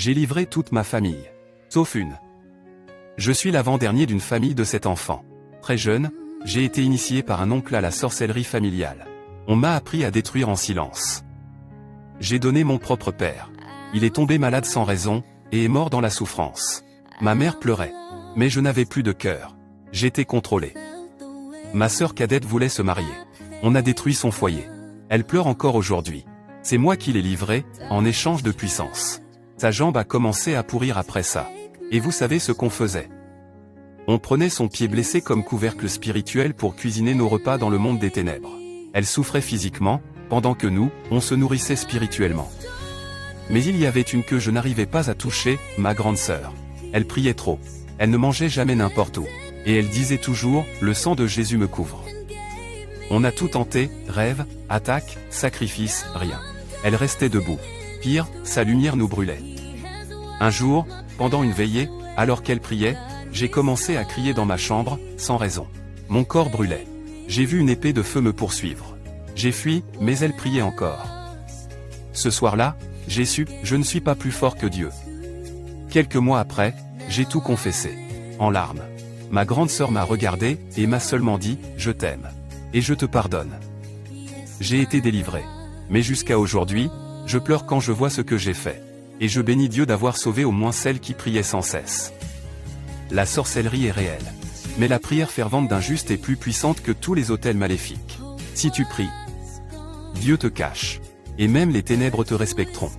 J'ai livré toute ma famille. Sauf une. Je suis l'avant-dernier d'une famille de 7 enfants. Très jeune, j'ai été initié par un oncle à la sorcellerie familiale. On m'a appris à détruire en silence. J'ai donné mon propre père. Il est tombé malade sans raison, et est mort dans la souffrance. Ma mère pleurait. Mais je n'avais plus de cœur. J'étais contrôlé. Ma sœur cadette voulait se marier. On a détruit son foyer. Elle pleure encore aujourd'hui. C'est moi qui l'ai livrée, en échange de puissance. Sa jambe a commencé à pourrir après ça. Et vous savez ce qu'on faisait? On prenait son pied blessé comme couvercle spirituel pour cuisiner nos repas dans le monde des ténèbres. Elle souffrait physiquement, pendant que nous, on se nourrissait spirituellement. Mais il y avait une que je n'arrivais pas à toucher, ma grande sœur. Elle priait trop. Elle ne mangeait jamais n'importe où. Et elle disait toujours, le sang de Jésus me couvre. On a tout tenté, rêve, attaque, sacrifice, rien. Elle restait debout. Pire, sa lumière nous brûlait. Un jour, pendant une veillée, alors qu'elle priait, j'ai commencé à crier dans ma chambre, sans raison. Mon corps brûlait. J'ai vu une épée de feu me poursuivre. J'ai fui, mais elle priait encore. Ce soir-là, j'ai su, je ne suis pas plus fort que Dieu. Quelques mois après, j'ai tout confessé. En larmes. Ma grande sœur m'a regardé, et m'a seulement dit, je t'aime. Et je te pardonne. J'ai été délivré. Mais jusqu'à aujourd'hui, je pleure quand je vois ce que j'ai fait. Et je bénis Dieu d'avoir sauvé au moins celle qui priait sans cesse. La sorcellerie est réelle. Mais la prière fervente d'un juste est plus puissante que tous les autels maléfiques. Si tu pries, Dieu te cache. Et même les ténèbres te respecteront.